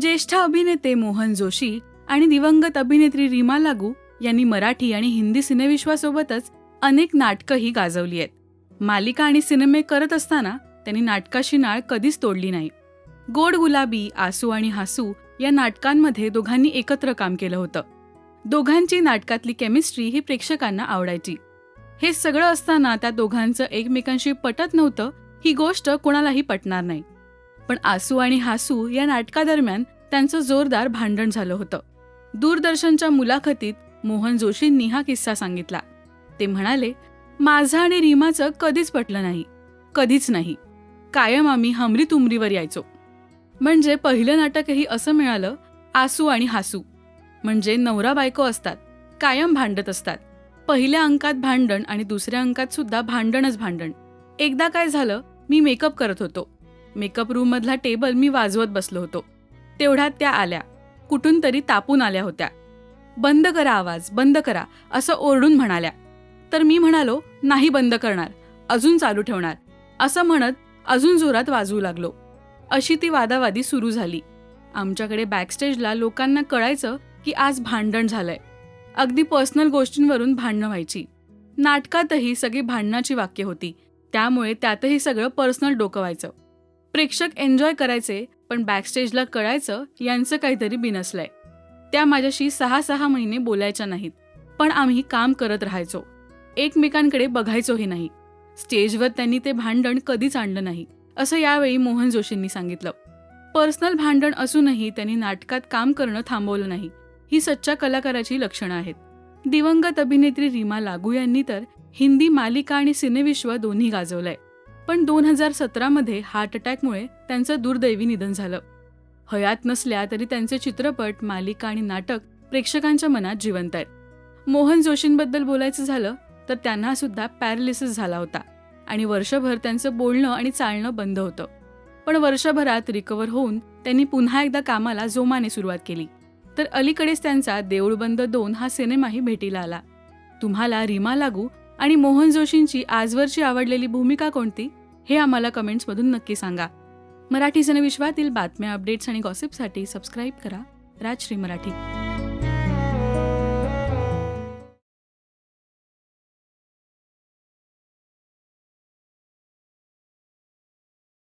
ज्येष्ठ अभिनेते मोहन जोशी आणि दिवंगत अभिनेत्री रीमा लागू यांनी मराठी आणि हिंदी सिनेविश्वासोबतच अनेक नाटकंही गाजवली आहेत. मालिका आणि सिनेमे करत असताना त्यांनी नाटकाशी नाळ कधीच तोडली नाही. गोड गुलाबी, आसू आणि हासू या नाटकांमध्ये दोघांनी एकत्र काम केलं होतं. दोघांची नाटकातली केमिस्ट्री ही प्रेक्षकांना आवडायची. हे सगळं असताना त्या दोघांचं एकमेकांशी पटत नव्हतं ही गोष्ट कोणालाही पटणार नाही. पण आसू आणि हासू या नाटकादरम्यान त्यांचं जोरदार भांडण झालं होतं. दूरदर्शनच्या मुलाखतीत मोहन जोशींनी हा किस्सा सांगितला. ते म्हणाले, माझं आणि रीमाचं कधीच पटलं नाही, कधीच नाही. कायम आम्ही हमरी तुमरीवर यायचो. म्हणजे पहिलं नाटकही असं मिळालं, आसू आणि हासू म्हणजे नवरा बायको असतात, कायम भांडत असतात. पहिल्या अंकात भांडण आणि दुसऱ्या अंकात सुद्धा भांडणच भांडण. एकदा काय झालं, मी मेकअप करत होतो. मेकअप रूममधला टेबल मी वाजवत बसलो होतो. तेवढ्यात त्या आल्या. कुठून तरी तापून आल्या होत्या. बंद करा आवाज, बंद करा असं ओरडून म्हणाल्या. तर मी म्हणालो, नाही बंद करणार, अजून चालू ठेवणार असं म्हणत अजून जोरात वाजवू लागलो. अशी ती वादावादी सुरू झाली. आमच्याकडे बॅकस्टेजला लोकांना कळायचं की आज भांडण झालंय. अगदी पर्सनल गोष्टींवरून भांडणं व्हायची. नाटकातही सगळी भांडणाची वाक्य होती, त्यामुळे त्यातही सगळं पर्सनल डोकवायचं. प्रेक्षक एन्जॉय करायचे, पण बॅकस्टेजला कळायचं यांचं काहीतरी बिनसलंय. त्या माझ्याशी 6 महिने बोलायच्या नाहीत, पण आम्ही काम करत राहायचो. एकमेकांकडे बघायचोही नाही. स्टेजवर त्यांनी ते भांडण कधीच आणलं नाही, असं यावेळी मोहन जोशींनी सांगितलं. पर्सनल भांडण असूनही त्यांनी नाटकात काम करणं थांबवलं नाही. ही सच्च्या कलाकाराची लक्षणं आहेत. दिवंगत अभिनेत्री रीमा लागू यांनी तर हिंदी मालिका आणि सिनेविश्व दोन्ही गाजवलंय. पण 2017 हार्ट अटॅकमुळे त्यांचं दुर्दैवी निधन झालं. हयात नसल्या तरी त्यांचे चित्रपट, मालिका आणि नाटक प्रेक्षकांच्या मनात जिवंत आहेत. मोहन जोशींबद्दल बोलायचं झालं तर त्यांना सुद्धा पॅरालिसिस झाला होता आणि वर्षभर त्यांचं बोलणं आणि चालणं बंद होतं. पण वर्षभरात रिकव्हर होऊन त्यांनी पुन्हा एकदा कामाला जोमाने सुरुवात केली. तर अलीकडेच त्यांचा देऊळ बंद 2 हा सिनेमाही भेटीला आला. तुम्हाला रीमा लागू आणि मोहन जोशींची आजवरची आवडलेली भूमिका कोणती हे आम्हाला कमेंट्समधून नक्की सांगा. मराठी सिनेविश्वातील बातम्या, अपडेट्स आणि गॉसिपसाठी सबस्क्राईब करा राजश्री मराठी.